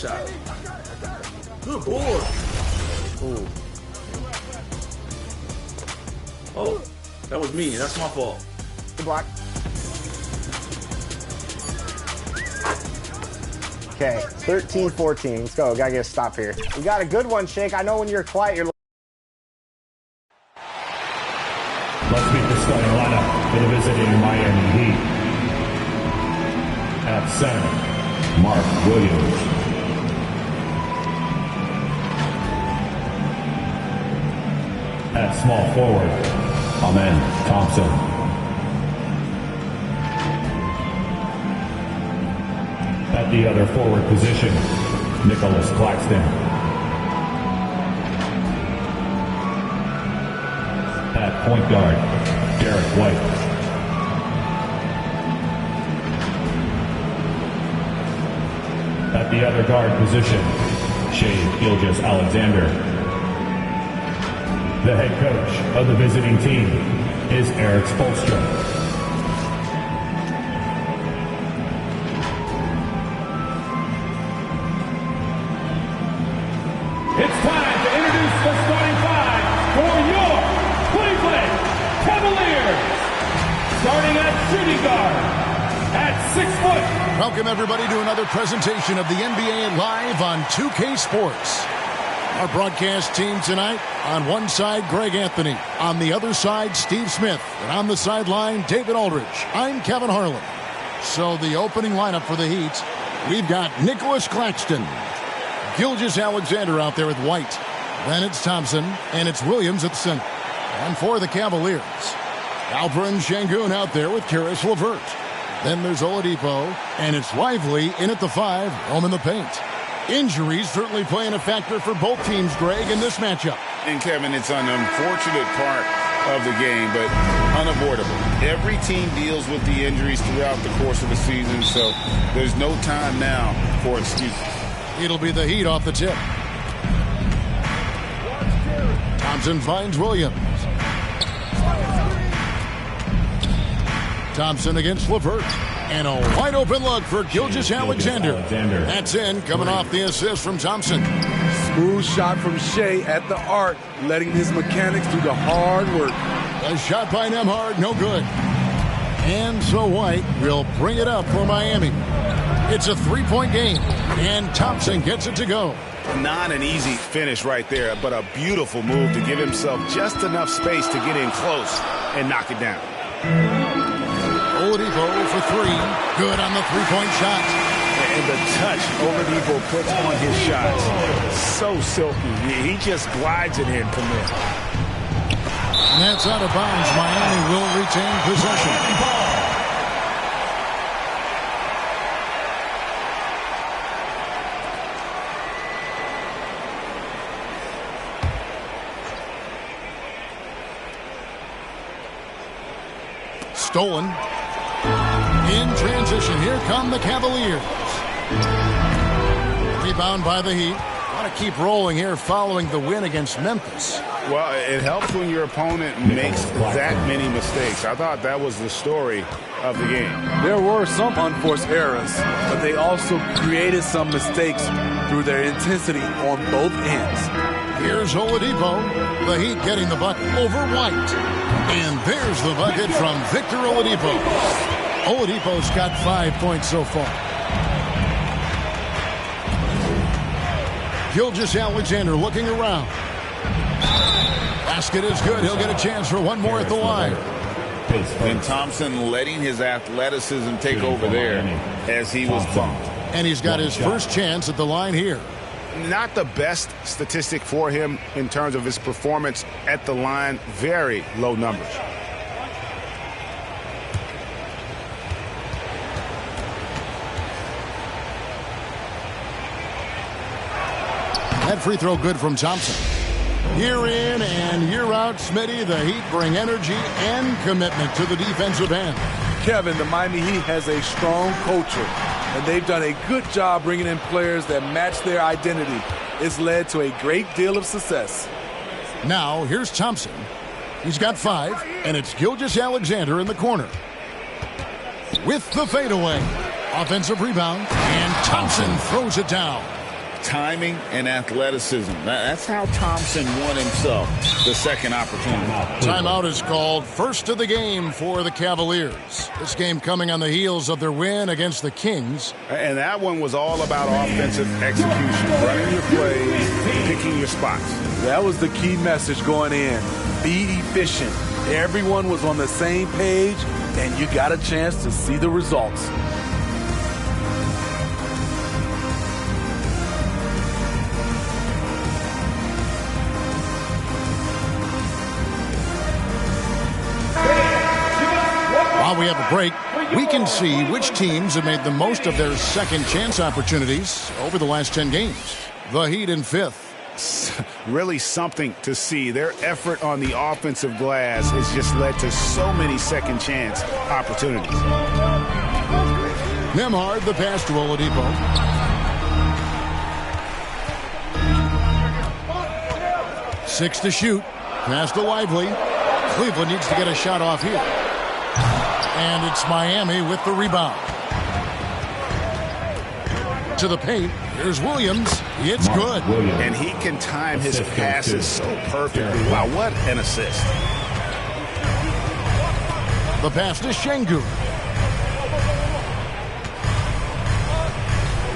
shot. Good board. Ooh. Oh, that was me. That's my fault. Good block. Okay, 13-14. Let's go. Gotta get a stop here. We got a good one, Shake. I know when you're quiet, you're. Let's meet the starting lineup for the visiting Miami Heat. At center, Mark Williams. At small forward, Amen Thompson. At the other forward position, Nicholas Claxton. At point guard, Derek White. At the other guard position, Shai Gilgeous-Alexander. The head coach of the visiting team is Eric Spoelstra. It's time to introduce the starting five for your Cleveland Cavaliers. Starting at shooting guard at 6 foot. Welcome everybody to another presentation of the NBA live on 2K Sports. Our broadcast team tonight, on one side, Greg Anthony. On the other side, Steve Smith. And on the sideline, David Aldridge. I'm Kevin Harlan. So the opening lineup for the Heat, we've got Nicholas Claxton, Gilgeous-Alexander out there with White. Then it's Thompson, and it's Williams at the center. And for the Cavaliers, Alperen Sengun out there with Caris LeVert. Then there's Oladipo, and it's Lively in at the 5, home in the paint. Injuries certainly playing a factor for both teams, Greg, in this matchup. And, Kevin, it's an unfortunate part of the game, but unavoidable. Every team deals with the injuries throughout the course of the season, so there's no time now for excuses. It'll be the Heat off the tip. Thompson finds Williams. Thompson against LeVert. And a wide open look for Gilgeous-Alexander. That's in, coming off the assist from Thompson. Smooth shot from Shai at the arc, letting his mechanics do the hard work. A shot by Nembhard, no good. And so White will bring it up for Miami. It's a three-point game, and Thompson gets it to go. Not an easy finish right there, but a beautiful move to give himself just enough space to get in close and knock it down. Oladipo for three. Good on the three-point shot. And the touch Oladipo puts on his shots, so silky. He just glides it in from there. And that's out of bounds. Miami will retain possession. Stolen. In transition, here come the Cavaliers. Rebound by the Heat. Want to keep rolling here following the win against Memphis. Well, it helps when your opponent makes that many mistakes. I thought that was the story of the game. There were some unforced errors, but they also created some mistakes through their intensity on both ends. Here's Oladipo. The Heat getting the bucket over White. And there's the bucket from Victor Oladipo. Oladipo's got 5 points so far. Gilgeous-Alexander looking around. Basket is good. He'll get a chance for one more at the line. And Thompson letting his athleticism take over there as he was bumped. And he's got his first chance at the line here. Not the best statistic for him in terms of his performance at the line. Very low numbers. That free throw good from Thompson. Year in and year out, Smitty, the Heat bring energy and commitment to the defensive end. Kevin, the Miami Heat has a strong culture, and they've done a good job bringing in players that match their identity. It's led to a great deal of success. Now, here's Thompson. He's got 5, and it's Gilgeous-Alexander in the corner. With the fadeaway. Offensive rebound, and Thompson throws it down. timing and athleticism. That's how Thompson won himself the second opportunity. Timeout is called. First of the game for the Cavaliers. This game coming on the heels of their win against the Kings. And that one was all about offensive execution, running your plays, picking your spots. That was the key message going in. Be efficient. Everyone was on the same page, and you got a chance to see the results. While we have a break, we can see which teams have made the most of their second chance opportunities over the last 10 games. The Heat in fifth. Really something to see. Their effort on the offensive glass has just led to so many second chance opportunities. Nembhard, the pass to Oladipo. Six to shoot. Pass to Lively. Cleveland needs to get a shot off here. And it's Miami with the rebound. To the paint. Here's Williams. It's good. And he can time his passes so perfectly. Wow, what an assist. The pass to Şengün.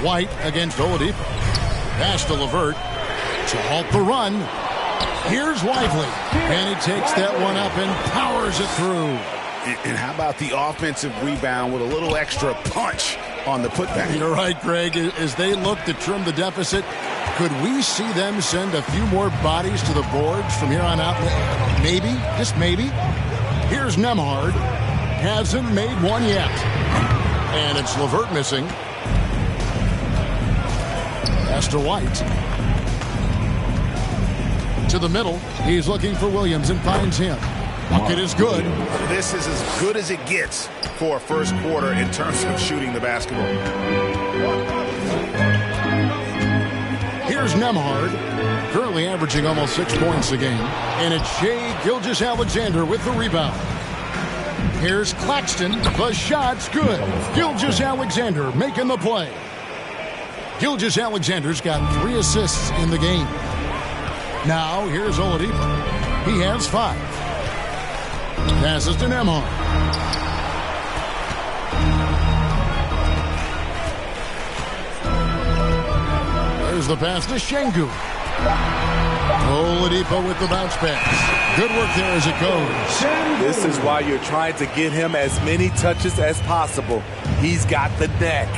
White against Oladipo. Pass to LeVert to halt the run. Here's Lively. And he takes that one up and powers it through. And how about the offensive rebound with a little extra punch on the putback? You're right, Greg. As they look to trim the deficit, could we see them send a few more bodies to the boards from here on out? Maybe, just maybe. Here's Nembhard. Hasn't made one yet. And it's LeVert missing. Pass to White. To the middle. He's looking for Williams and finds him. Bucket is good. This is as good as it gets for a first quarter in terms of shooting the basketball. Here's Nembhard, currently averaging almost 6 points a game. And it's Shai Gilgeous-Alexander with the rebound. Here's Claxton. The shot's good. Gilgeous-Alexander making the play. Gilgeous-Alexander's got 3 assists in the game. Now here's Oladipo. He has 5. Passes to Nembhard. There's the pass to Şengün. Oladipo with the bounce pass. Good work there as it goes. This is why you're trying to get him as many touches as possible. He's got the neck.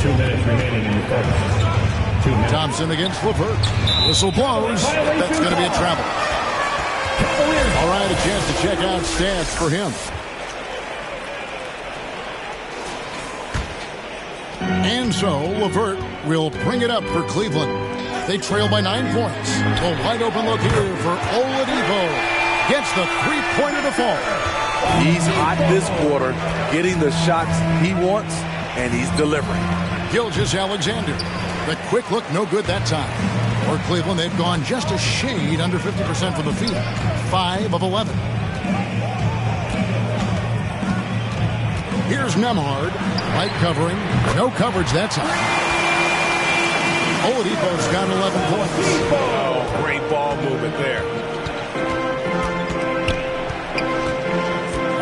2 minutes remaining in the first. Thompson against LeVert. Whistle blows. That's going to be a travel. All right, a chance to check out stats for him. And so LeVert will bring it up for Cleveland. They trail by 9 points. A wide open look here for Oladipo. Gets the three-pointer to fall. He's hot this quarter, getting the shots he wants, and he's delivering. Gilgeous-Alexander. The quick look, no good that time. For Cleveland, they've gone just a shade under 50% from the field. 5 of 11. Here's Nembhard. Light covering. No coverage that time. Oladipo's got 11 points. Oh, great ball movement there.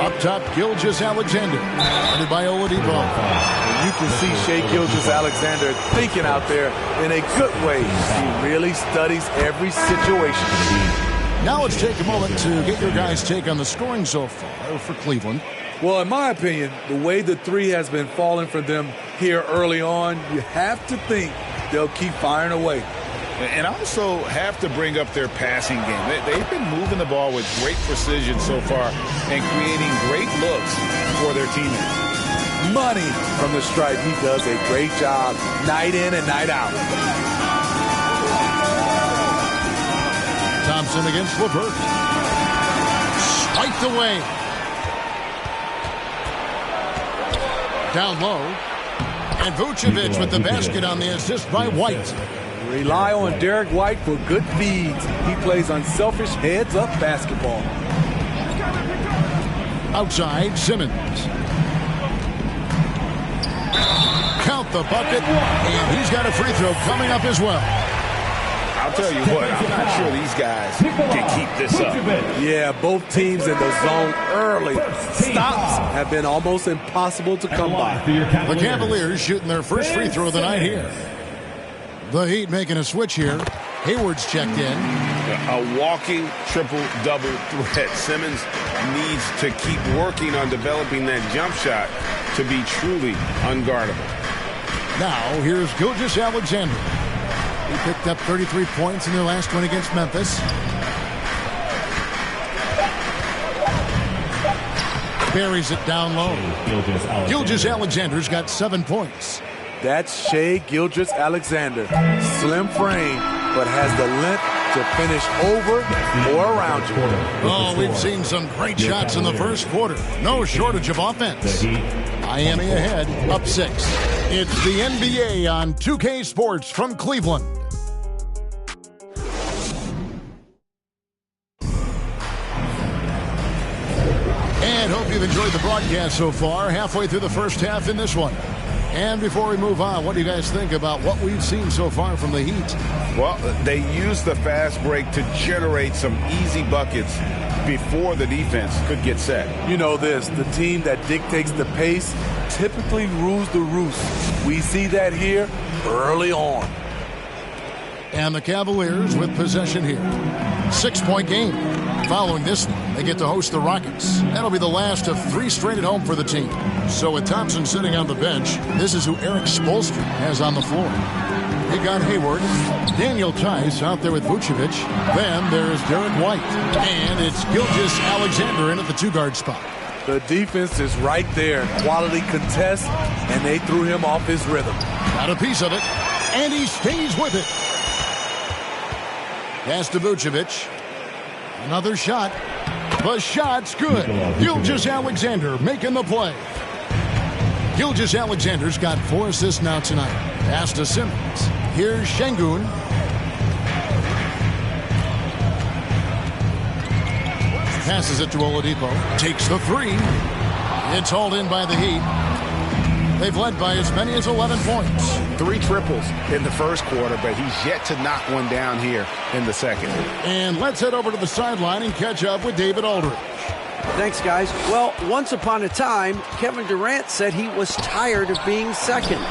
Up top, Gilgeous-Alexander. Guarded by Oladipo. You can see Shai Gilgeous-Alexander thinking out there in a good way. He really studies every situation. Now let's take a moment to get your guys' take on the scoring so far for Cleveland. Well, in my opinion, the way the three has been falling for them here early on, you have to think they'll keep firing away. And also have to bring up their passing game. They've been moving the ball with great precision so far and creating great looks for their teammates. Money from the stripe. He does a great job night in and night out. Thompson against LeVert. Swiped away. Down low. And Vucevic with the basket on the assist by White. Rely on Derek White for good feeds. He plays unselfish heads-up basketball. Outside, Simmons. Count the bucket, and he's got a free throw coming up as well. I'll tell you what, I'm not sure these guys can keep this up. Yeah, both teams in the zone early. Stops have been almost impossible to come by. The Cavaliers shooting their first free throw of the night here. The Heat making a switch here. Hayward's checked in. A walking triple-double threat. Simmons needs to keep working on developing that jump shot to be truly unguardable. Now, here's Gilgeous-Alexander. He picked up 33 points in their last one against Memphis. Buries it down low. Gilgeous-Alexander's got 7 points. That's Shai Gilgeous-Alexander. Slim frame, but has the length to finish over or around you. Oh, we've seen some great shots in the first quarter. No shortage of offense. Miami ahead, up 6. It's the NBA on 2K Sports from Cleveland. And hope you've enjoyed the broadcast so far. Halfway through the first half in this one. And before we move on, what do you guys think about what we've seen so far from the Heat? Well, they used the fast break to generate some easy buckets before the defense could get set. You know this, the team that dictates the pace typically rules the roost. We see that here early on. And the Cavaliers with possession here. 6-point game. Following this one, they get to host the Rockets. That'll be the last of 3 straight at home for the team. So with Thompson sitting on the bench, this is who Eric Spoelstra has on the floor. He got Hayward, Daniel Tice out there with Vucevic. Then there's Derek White. And it's Gilgeous-Alexander in at the 2-guard spot. The defense is right there. Quality contest, and they threw him off his rhythm. Got a piece of it, and he stays with it. Pass to Vucevic. Another shot. The shot's good. Gilgeous-Alexander making the play. Gilgeous-Alexander's got 4 assists now tonight. Pass to Simmons. Here's Şengün. Passes it to Oladipo. Takes the 3. It's hauled in by the Heat. They've led by as many as 11 points. 3 triples in the first quarter, but he's yet to knock one down here in the second. And let's head over to the sideline and catch up with David Aldridge. Thanks, guys. Well, once upon a time, Kevin Durant said he was tired of being second.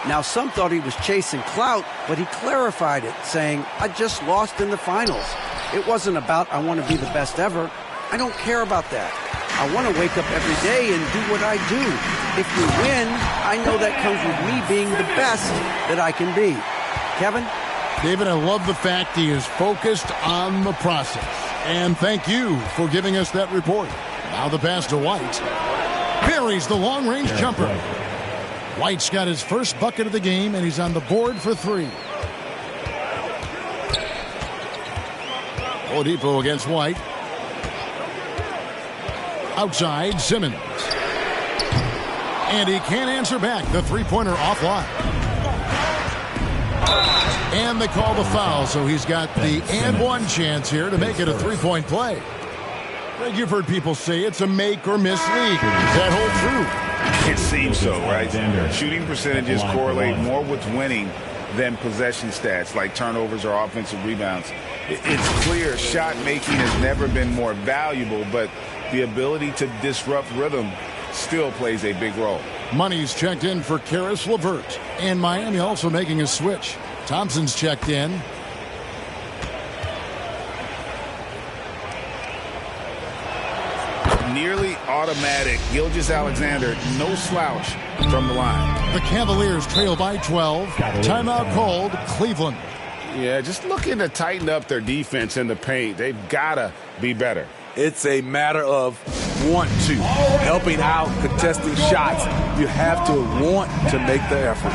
Now, some thought he was chasing clout, but he clarified it, saying, I just lost in the finals. It wasn't about I want to be the best ever. I don't care about that. I want to wake up every day and do what I do. If we win, I know that comes with me being the best that I can be. Kevin? David, I love the fact he is focused on the process. And thank you for giving us that report. Now the pass to White. Buries the long-range jumper. White's got his first bucket of the game, and he's on the board for 3. Oladipo against White. Outside, Simmons. And he can't answer back. The 3-pointer offline. And they call the foul, so he's got the and-one chance here to make it a 3-point play. Greg, you've heard people say it's a make-or-miss league. Does that hold true? It seems so, right? Shooting percentages correlate more with winning than possession stats, like turnovers or offensive rebounds. It's clear shot making has never been more valuable, but the ability to disrupt rhythm still plays a big role. Money's checked in for Karis LeVert. And Miami also making a switch. Thompson's checked in. Nearly automatic. Gilgeous-Alexander, no slouch from the line. The Cavaliers trail by 12. Timeout called, Cleveland. Yeah, just looking to tighten up their defense in the paint. They've got to be better. It's a matter of want to. Helping out, contesting shots. You have to want to make the effort.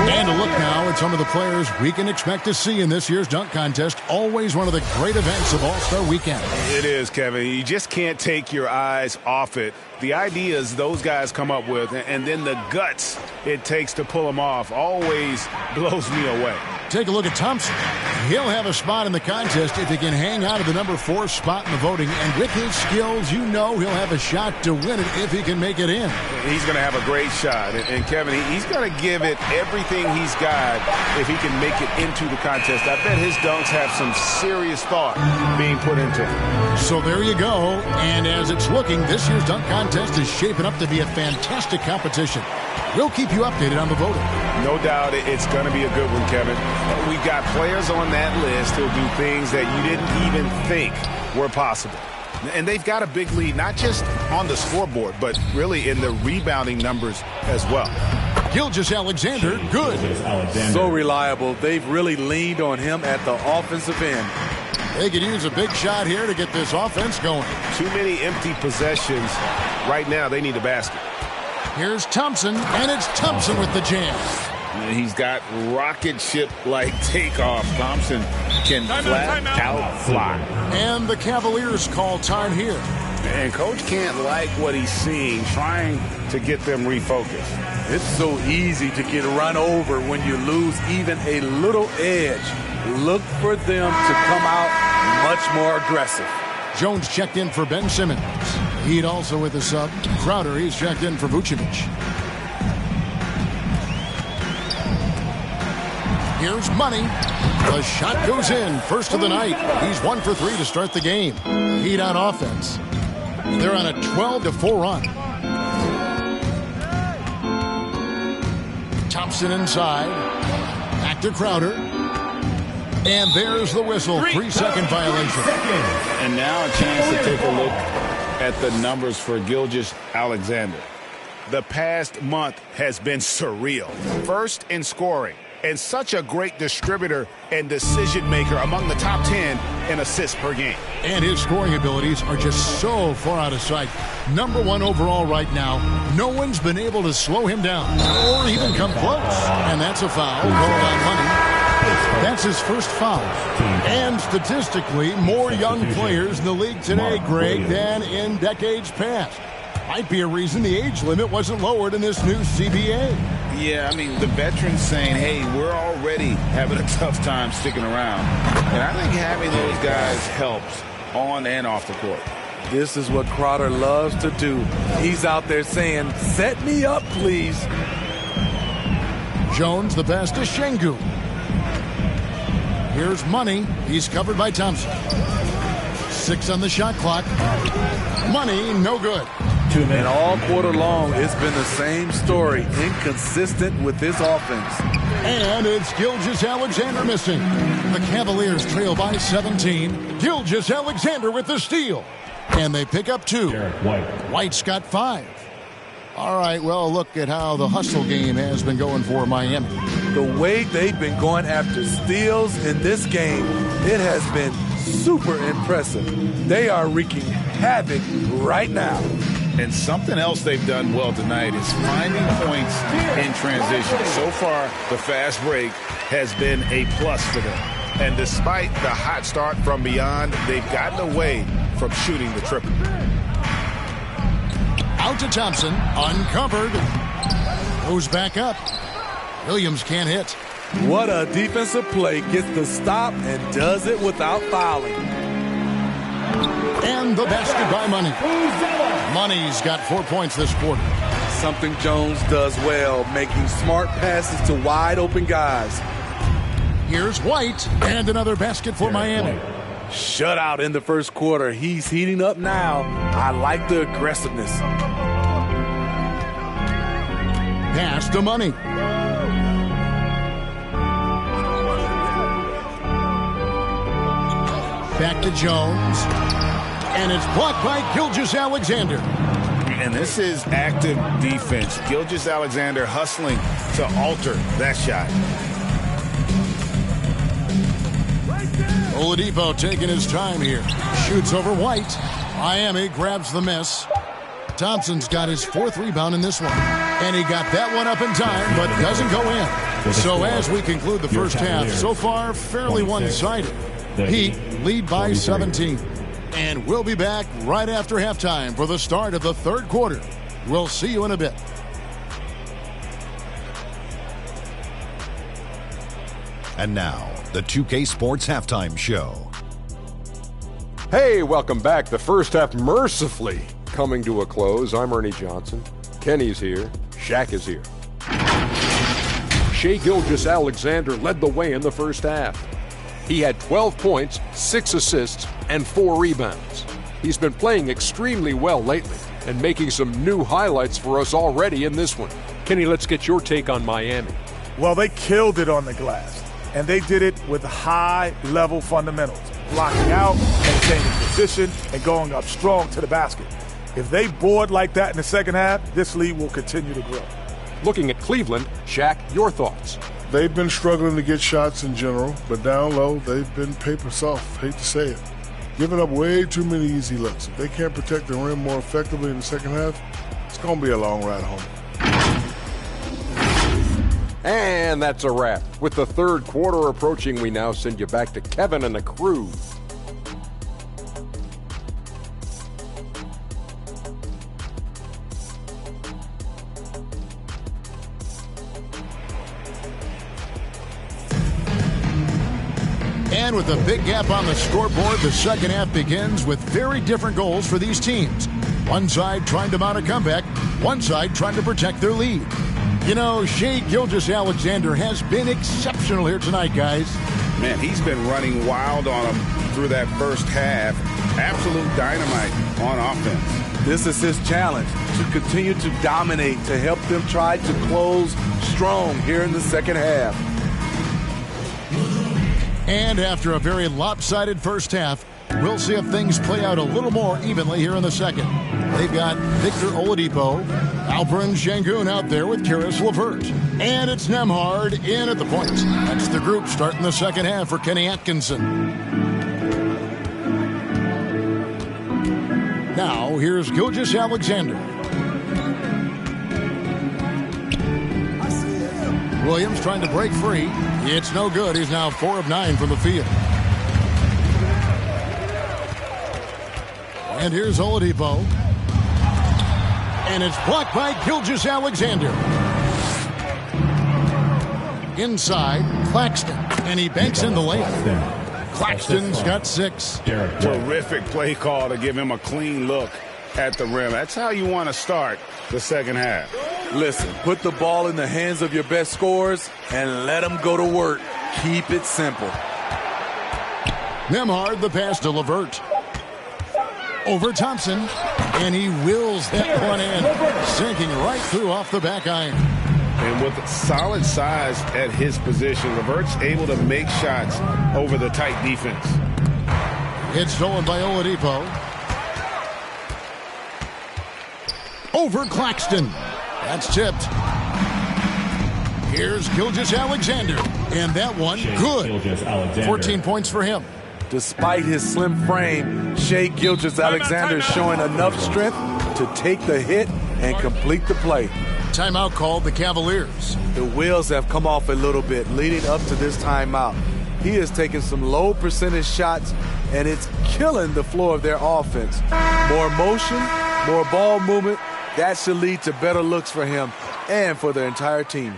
And a look now at some of the players we can expect to see in this year's dunk contest. Always one of the great events of All-Star Weekend. It is, Kevin. You just can't take your eyes off it. The ideas those guys come up with, and then the guts it takes to pull them off, always blows me away. Take a look at Thompson. He'll have a spot in the contest if he can hang out of the number 4 spot in the voting. And with his skills, you know he'll have a shot to win it if he can make it in. He's going to have a great shot. And Kevin, he's going to give it everything he's got if he can make it into the contest. I bet his dunks have some serious thought being put into him. So there you go. And as it's looking, this year's dunk contest is shaping up to be a fantastic competition. We'll keep you updated on the voting. No doubt it's going to be a good one, Kevin. We've got players on that list who'll do things that you didn't even think were possible. And they've got a big lead, not just on the scoreboard, but really in the rebounding numbers as well. Gilgeous-Alexander, good. So reliable. They've really leaned on him at the offensive end. They could use a big shot here to get this offense going. Too many empty possessions. Right now, they need a basket. Here's Thompson, and it's Thompson with the jam. He's got rocket ship-like takeoff. Thompson can flat out fly. And the Cavaliers call time here. And Coach can't like what he's seeing, trying to get them refocused. It's so easy to get run over when you lose even a little edge. Look for them to come out much more aggressive. Jones checked in for Ben Simmons. Heat also with a sub. Crowder, he's checked in for Vucevic. Here's Money. The shot goes in. First of the night. He's 1 for 3 to start the game. Heat on offense. They're on a 12-4 run. Thompson inside. Back to Crowder. And there's the whistle. 3-second violation. And now a chance to take a look at the numbers for Gilgeous-Alexander. The past month has been surreal. First in scoring and such a great distributor and decision maker, among the top 10 in assists per game. And his scoring abilities are just so far out of sight. Number 1 overall right now. No one's been able to slow him down or even come close. And that's a foul called on Money. That's his first foul. And statistically, more young players in the league today, Greg, than in decades past. Might be a reason the age limit wasn't lowered in this new CBA. Yeah, I mean, the veterans saying, hey, we're already having a tough time sticking around. And I think having those guys helps on and off the court. This is what Crowder loves to do. He's out there saying, set me up, please. Jones, the pass to Şengün. Here's Money. He's covered by Thompson. 6 on the shot clock. Money, no good. And all quarter long, it's been the same story. Inconsistent with this offense. And it's Gilgeous-Alexander missing. The Cavaliers trail by 17. Gilgeous-Alexander with the steal. And they pick up 2. White's got 5. All right, well, look at how the hustle game has been going for Miami. The way they've been going after steals in this game, it has been super impressive. They are wreaking havoc right now. And something else they've done well tonight is finding points in transition. So far, the fast break has been a plus for them. And despite the hot start from beyond, they've gotten away from shooting the triple. Out to Thompson, uncovered. Goes back up. Williams can't hit. What a defensive play. Gets the stop and does it without fouling. And the basket by Money. Money's got 4 points this quarter. Something Jones does well, making smart passes to wide open guys. Here's White, and another basket for Miami. Shutout in the first quarter. He's heating up now. I like the aggressiveness. Pass to Money. Back to Jones. And it's blocked by Gilgeous-Alexander. And this is active defense. Gilgeous-Alexander hustling to alter that shot. Oladipo taking his time here. Shoots over White. Miami grabs the miss. Thompson's got his 4th rebound in this one. And he got that one up in time, but doesn't go in. So as we conclude the first half, so far fairly one-sided. Heat lead by 17. And we'll be back right after halftime for the start of the third quarter. We'll see you in a bit. And now, the 2K Sports Halftime Show. Hey, welcome back. The first half mercifully coming to a close. I'm Ernie Johnson. Kenny's here. Shaq is here. Shai Gilgeous-Alexander led the way in the first half. He had 12 points, 6 assists, and 4 rebounds. He's been playing extremely well lately and making some new highlights for us already in this one. Kenny, let's get your take on Miami. Well, they killed it on the glass, and they did it with high-level fundamentals, blocking out, maintaining position, and going up strong to the basket. If they board like that in the second half, this lead will continue to grow. Looking at Cleveland, Shaq, your thoughts? They've been struggling to get shots in general, but down low, they've been paper soft. Hate to say it. Giving up way too many easy looks. If they can't protect the rim more effectively in the second half, it's going to be a long ride home. And that's a wrap. With the third quarter approaching, we now send you back to Kevin and the crew. And with a big gap on the scoreboard, the second half begins with very different goals for these teams. One side trying to mount a comeback, one side trying to protect their lead. You know, Shai Gilgeous-Alexander has been exceptional here tonight, guys. Man, he's been running wild on them through that first half. Absolute dynamite on offense. This is his challenge, to continue to dominate, to help them try to close strong here in the second half. And after a very lopsided first half, we'll see if things play out a little more evenly here in the second. They've got Victor Oladipo, Alperen Sengun out there with Caris LeVert. And it's Nembhard in at the point. That's the group starting the second half for Kenny Atkinson. Now, here's Gilgeous-Alexander. Williams trying to break free. It's no good. He's now 4 of 9 from the field. And here's Oladipo. And it's blocked by Gilgeous-Alexander. Inside, Claxton. And he banks in the layup. Claxton's got 6. Terrific play call to give him a clean look at the rim. That's how you want to start the second half. Listen, put the ball in the hands of your best scorers and let them go to work. Keep it simple. Nembhard, the pass to LeVert. Over Thompson, and he wills that one in, sinking right through off the back iron. And with solid size at his position, LeVert's able to make shots over the tight defense. It's stolen by Oladipo. Over Claxton. That's tipped. Here's Gilgeous-Alexander. And that one, good. 14 points for him. Despite his slim frame, Shai Gilgeous-Alexander is showing enough strength to take the hit and complete the play. Timeout called the Cavaliers. The wheels have come off a little bit leading up to this timeout. He has taken some low percentage shots, and it's killing the flow of their offense. More motion, more ball movement. That should lead to better looks for him and for the entire team.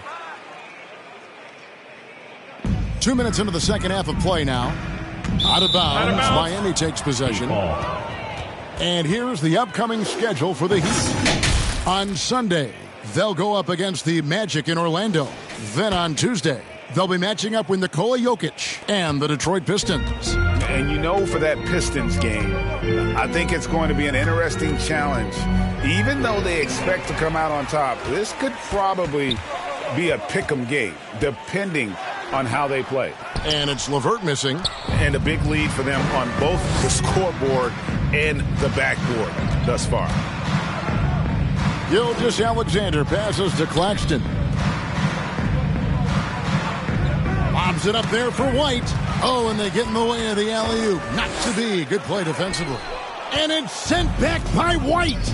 2 minutes into the second half of play now. Out of bounds. Miami takes possession. And here's the upcoming schedule for the Heat. On Sunday, they'll go up against the Magic in Orlando. Then on Tuesday, they'll be matching up with Nikola Jokic and the Detroit Pistons. And you know, for that Pistons game, I think it's going to be an interesting challenge. Even though they expect to come out on top, this could probably be a pick'em game, depending on how they play. And it's LeVert missing. And a big lead for them on both the scoreboard and the backboard thus far. Gilgeous-Alexander passes to Claxton. Lobs it up there for White. Oh, and they get in the way of the alley-oop. Not to be. Good play defensively. And it's sent back by White.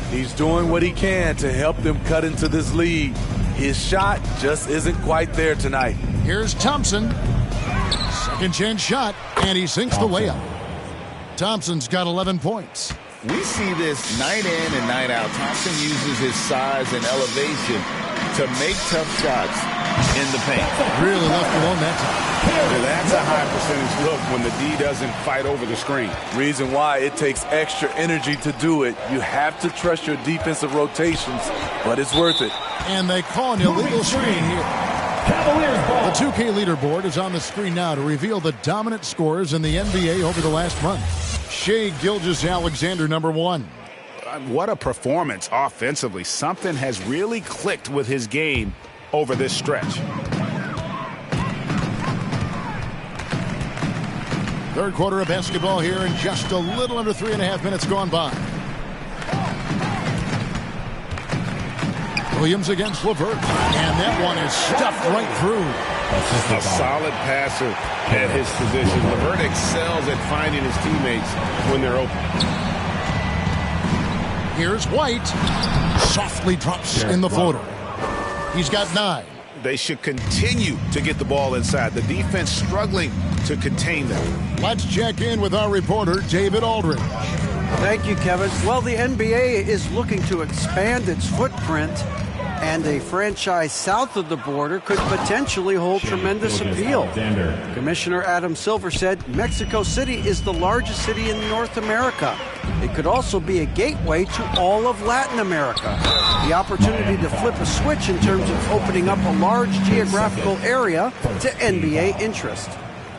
He's doing what he can to help them cut into this lead. His shot just isn't quite there tonight. Here's Thompson. Second chance shot, and he sinks the layup. Thompson's got 11 points. We see this night in and night out. Thompson uses his size and elevation to make tough shots in the paint. Really left alone that time. Now, that's a high percentage look when the D doesn't fight over the screen. Reason why it takes extra energy to do it. You have to trust your defensive rotations, but it's worth it. And they call an illegal screen here. Cavaliers ball. The 2K leaderboard is on the screen now to reveal the dominant scores in the NBA over the last month. Shai Gilgeous-Alexander, number 1. What a performance offensively. Something has really clicked with his game over this stretch. Third quarter of basketball here, and just a little under 3.5 minutes gone by. Williams against LeVert, and that one is stuffed right through. A solid passer at his position. LeVert excels at finding his teammates when they're open. Here's White. Softly drops in the floater. He's got 9. They should continue to get the ball inside. The defense struggling to contain them. Let's check in with our reporter, David Aldridge. Thank you, Kevin. Well, the NBA is looking to expand its footprint, and a franchise south of the border could potentially hold tremendous appeal. Commissioner Adam Silver said Mexico City is the largest city in North America. It could also be a gateway to all of Latin America. The opportunity to flip a switch in terms of opening up a large geographical area to NBA interest.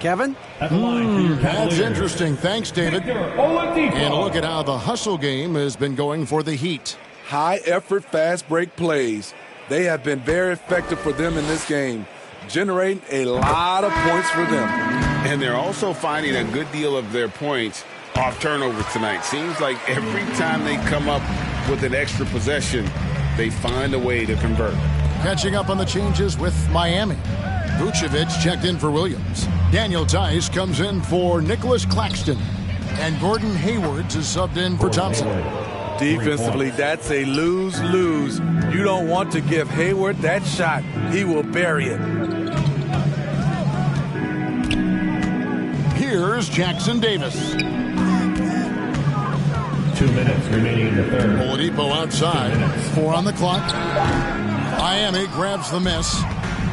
Kevin? That's interesting. Thanks, David. And look at how the hustle game has been going for the Heat. High-effort, fast-break plays. They have been very effective for them in this game, generating a lot of points for them. And they're also finding a good deal of their points off turnovers tonight. Seems like every time they come up with an extra possession, they find a way to convert. Catching up on the changes with Miami. Vucevic checked in for Williams. Daniel Tice comes in for Nicholas Claxton. And Gordon Hayward is subbed in for Thompson. Defensively, that's a lose-lose. You don't want to give Hayward that shot. He will bury it. Here's Jackson Davis. 2 minutes remaining in the third. Oladipo outside. 4 on the clock. Miami grabs the miss.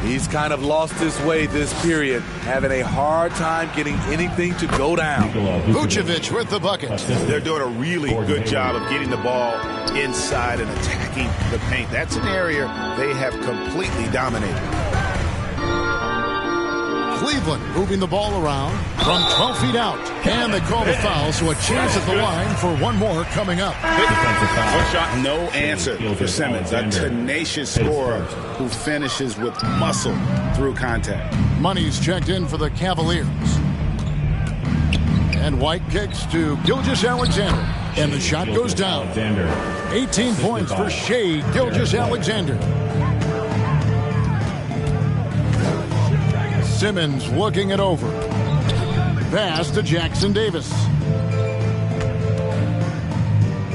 He's kind of lost his way this period, having a hard time getting anything to go down. Vucevic with the bucket. They're doing a really good job of getting the ball inside and attacking the paint. That's an area they have completely dominated. Cleveland moving the ball around from 12 feet out. And they call the foul, so a chance at the line for one more coming up. One shot, no answer for Simmons. A tenacious scorer who finishes with muscle through contact. Money's checked in for the Cavaliers. And White kicks to Gilgeous-Alexander. And the shot goes down. 18 points for Shai Gilgeous-Alexander. Simmons looking it over. Pass to Jackson Davis.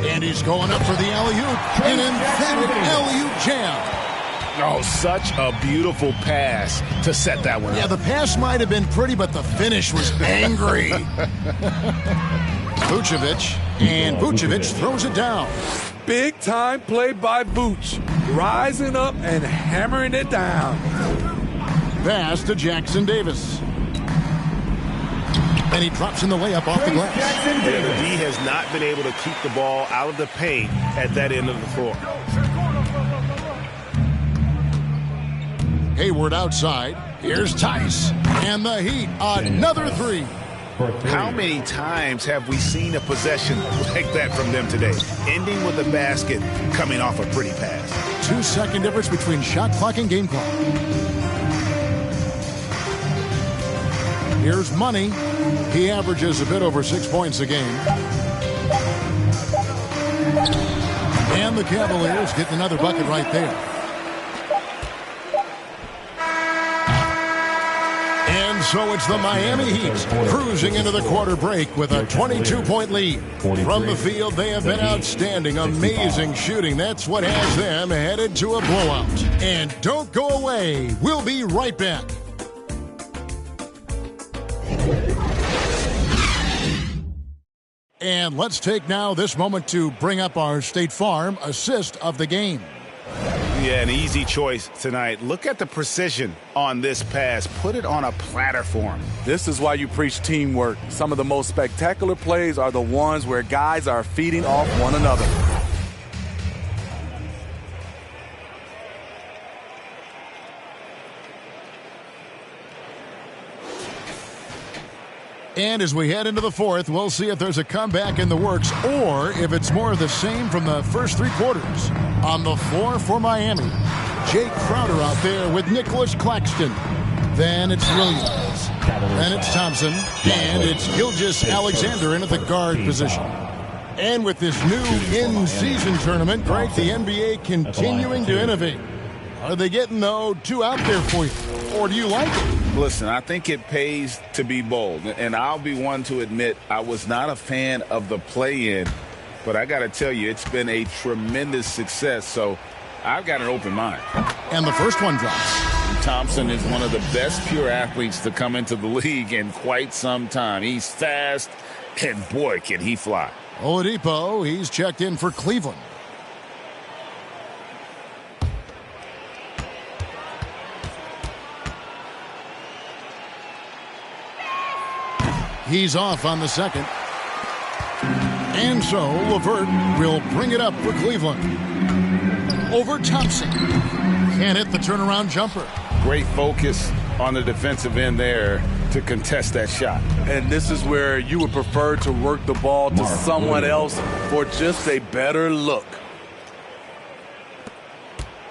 And he's going up for the alley-oop. An emphatic alley-oop jam. Oh, such a beautiful pass to set that one up. Yeah, the pass might have been pretty, but the finish was angry. Vucevic, and Vucevic throws it down. Big time play by Vooch, rising up and hammering it down. Pass to Jackson Davis. And he drops in the layup off the glass. Yeah, the D has not been able to keep the ball out of the paint at that end of the floor. Hayward outside. Here's Tice. And the Heat, another 3. How many times have we seen a possession like that from them today? Ending with a basket, coming off a pretty pass. 2-second difference between shot clock and game clock. Here's Money. He averages a bit over 6 points a game. And the Cavaliers get another bucket right there. And so it's the Miami Heat cruising into the quarter break with a 22-point lead. From the field, they have been outstanding, amazing shooting. That's what has them headed to a blowout. And don't go away. We'll be right back. And let's take now this moment to bring up our State Farm assist of the game. Yeah, an easy choice tonight. Look at the precision on this pass. Put it on a platter for him. This is why you preach teamwork. Some of the most spectacular plays are the ones where guys are feeding off one another. And as we head into the fourth, we'll see if there's a comeback in the works or if it's more of the same from the first three quarters. On the floor for Miami, Jake Crowder out there with Nicholas Claxton. Then it's Williams. Then it's Thompson. And it's Gilgeous Alexander in at the guard position. And with this new in-season tournament, Greg, the NBA continuing to innovate. Are they getting, though, too out there for you? Or do you like it? Listen, I think it pays to be bold. And I'll be one to admit I was not a fan of the play-in. But I got to tell you, it's been a tremendous success. So I've got an open mind. And the first one drops. Thompson is one of the best pure athletes to come into the league in quite some time. He's fast, and boy, can he fly. Oladipo, he's checked in for Cleveland. He's off on the second. And so LeVert will bring it up for Cleveland. Over Thompson. Can't hit the turnaround jumper. Great focus on the defensive end there to contest that shot. And this is where you would prefer to work the ball to someone else for just a better look.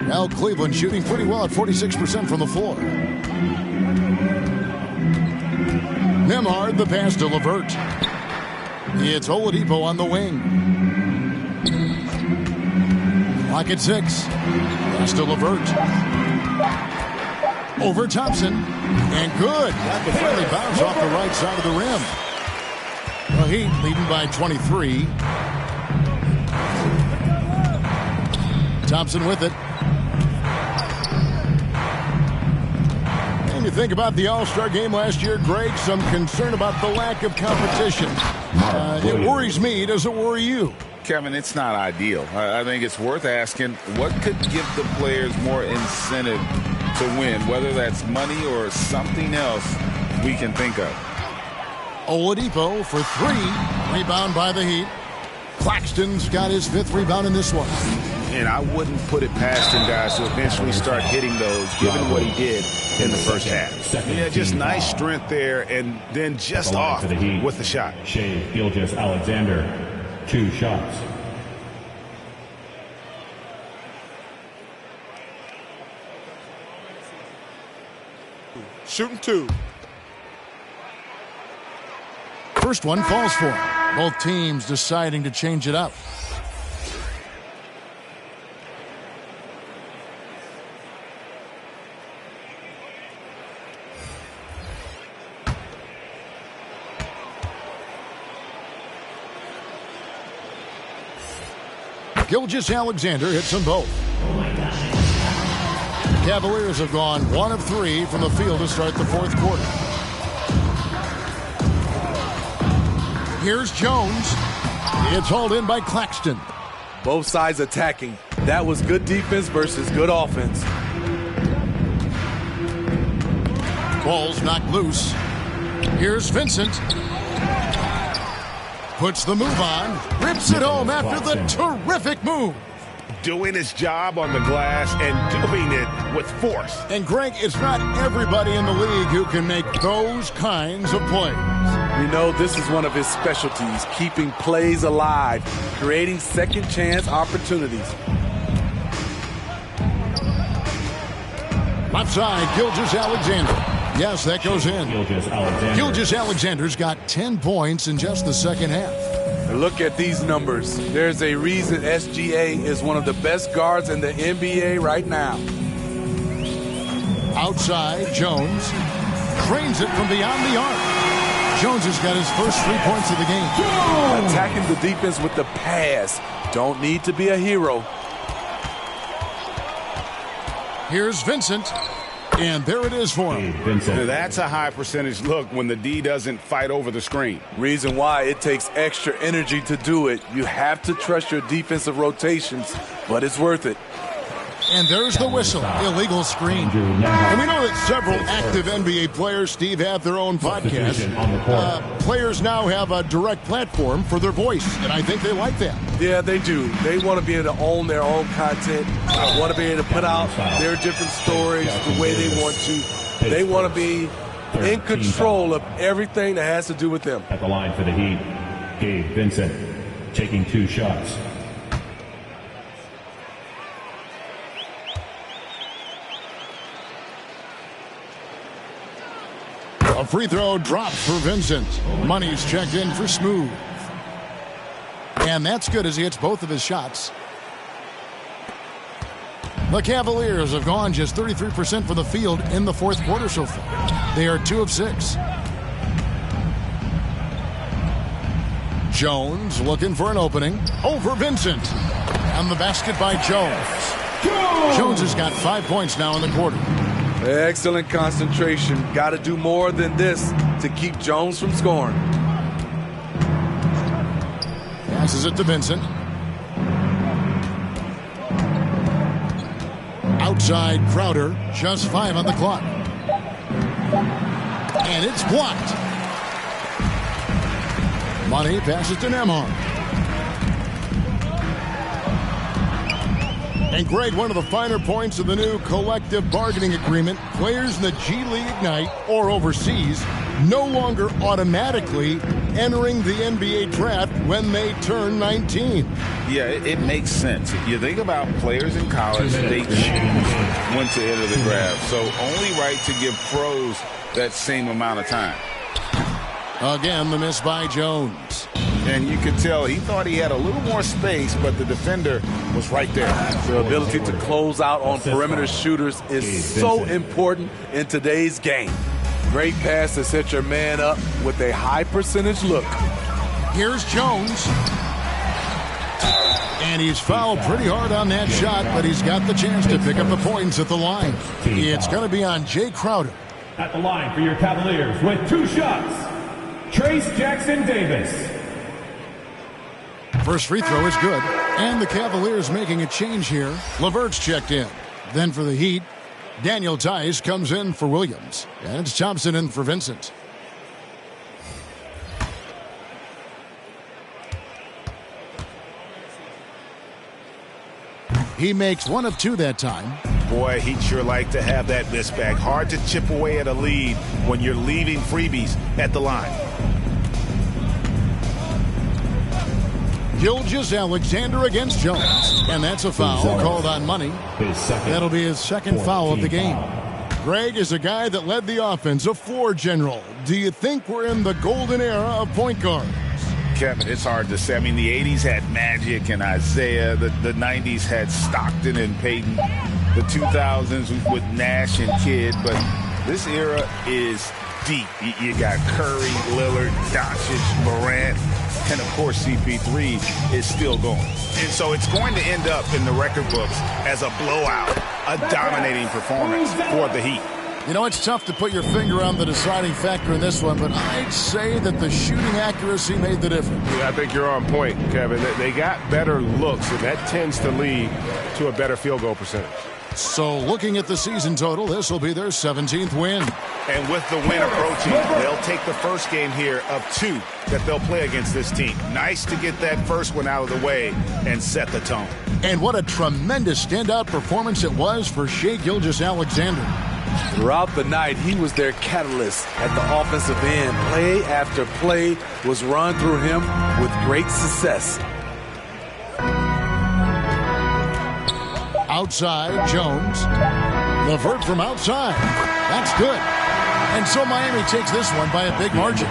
Now Cleveland shooting pretty well at 46% from the floor. Nembhard, the pass to LeVert. It's Oladipo on the wing. Clock at 6. Pass to LeVert. Over Thompson. And good. Got the friendly bounce off the right side of the rim. The Heat leading by 23. Thompson with it. You think about the All-Star game last year, Greg, some concern about the lack of competition. It worries me. Does it worry you? Kevin, it's not ideal. I think it's worth asking what could give the players more incentive to win, whether that's money or something else we can think of. Oladipo for 3. Rebound by the Heat. Claxton's got his 5th rebound in this one. And I wouldn't put it past him, guys, to eventually start hitting those, given what he did in the first half. Yeah, just nice strength there, and then just off with the shot. Shea Gilgeous Alexander, 2 shots. Shooting 2. First one falls for him. Both teams deciding to change it up. Gilgeous Alexander hits them both. Cavaliers have gone 1 of 3 from the field to start the fourth quarter. Here's Jones. It's hauled in by Claxton. Both sides attacking. That was good defense versus good offense. Ball's knocked loose. Here's Vincent. Puts the move on. Rips it home after the terrific move. Doing his job on the glass and doing it with force. And Greg, it's not everybody in the league who can make those kinds of plays. You know, this is one of his specialties, keeping plays alive, creating second chance opportunities. Left side, Gilgeous Alexander. Yes, that goes in. Gilgeous Alexander's got 10 points in just the second half. Look at these numbers. There's a reason SGA is one of the best guards in the NBA right now. Outside, Jones cranes it from beyond the arc. Jones has got his first 3 points of the game. Attacking the defense with the pass. Don't need to be a hero. Here's Vincent. And there it is for him. That's a high percentage look when the D doesn't fight over the screen. Reason why it takes extra energy to do it. You have to trust your defensive rotations, but it's worth it. And there's the whistle. Illegal screen. And we know that several active NBA players, Steve, have their own podcast. Players now have a direct platform for their voice, and I think they like that. Yeah, they do. They want to be able to own their own content, want to be able to put out their different stories the way they want to. They want to be in control of everything that has to do with them. At the line for the Heat, Gabe Vincent taking 2 shots. A free throw dropped for Vincent. Money's checked in for Smooth. And that's good as he hits both of his shots. The Cavaliers have gone just 33% from the field in the fourth quarter so far. They are 2 of 6. Jones looking for an opening. Over Vincent. And the basket by Jones. Jones has got 5 points now in the quarter. Excellent concentration. Got to do more than this to keep Jones from scoring. Passes it to Vincent. Outside Crowder, just 5 on the clock. And it's blocked. Money passes to Nembhard. And Greg, one of the finer points of the new collective bargaining agreement, players in the G League Ignite or overseas no longer automatically entering the NBA draft when they turn 19. Yeah, it makes sense. If you think about players in college, they choose when to enter the draft. So only right to give pros that same amount of time. Again, the miss by Jones. And you could tell he thought he had a little more space, but the defender was right there. The ability to close out on perimeter shooters is so important in today's game. Great pass to set your man up with a high percentage look. Here's Jones. And he's fouled pretty hard on that shot, but he's got the chance to pick up the points at the line. It's going to be on Jay Crowder. At the line for your Cavaliers with 2 shots, Trace Jackson-Davis. First free throw is good. And the Cavaliers making a change here. LeVert's checked in. Then for the Heat, Daniel Tice comes in for Williams. And it's Thompson in for Vincent. He makes 1 of 2 that time. Boy, he'd sure like to have that miss back. Hard to chip away at a lead when you're leaving freebies at the line. Gilgeous-Alexander against Jones. And that's a foul called on Money. That'll be his second foul of the game. Greg is a guy that led the offense, a floor general. Do you think we're in the golden era of point guards? Kevin, it's hard to say. I mean, the 80s had Magic and Isaiah. The 90s had Stockton and Peyton. The 2000s with Nash and Kidd. But this era is deep. You got Curry, Lillard, Doncic, Morant. And, of course, CP3 is still going. And so it's going to end up in the record books as a blowout, a dominating performance for the Heat. You know, it's tough to put your finger on the deciding factor in this one, but I'd say that the shooting accuracy made the difference. Yeah, I think you're on point, Kevin. They got better looks, and that tends to lead to a better field goal percentage. So looking at the season total, this will be their 17th win. And with the win approaching, they'll take the first game here of 2 that they'll play against this team. Nice to get that first one out of the way and set the tone. And what a tremendous standout performance it was for Shai Gilgeous-Alexander. Throughout the night, he was their catalyst at the offensive end. Play after play was run through him with great success. Outside, Jones. LeVert from outside. That's good. And so Miami takes this one by a big margin.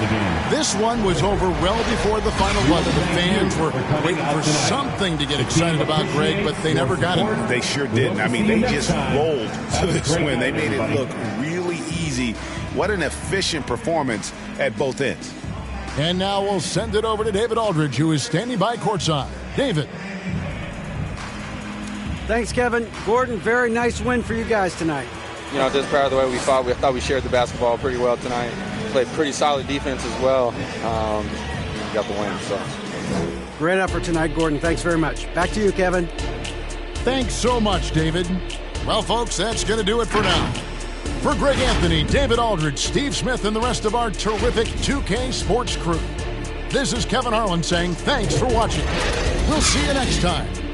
This one was over well before the final buzzer. The fans were waiting for something to get excited about, Greg, but they never got it. They sure didn't. I mean, they just rolled to this win. They made it look really easy. What an efficient performance at both ends. And now we'll send it over to David Aldridge, who is standing by courtside. David. Thanks, Kevin. Gordon, very nice win for you guys tonight. You know, just proud of the way we fought. We thought we shared the basketball pretty well tonight. Played pretty solid defense as well. We got the win. So great effort tonight, Gordon. Thanks very much. Back to you, Kevin. Thanks so much, David. Well, folks, that's going to do it for now. For Greg Anthony, David Aldridge, Steve Smith, and the rest of our terrific 2K Sports crew, this is Kevin Harlan saying thanks for watching. We'll see you next time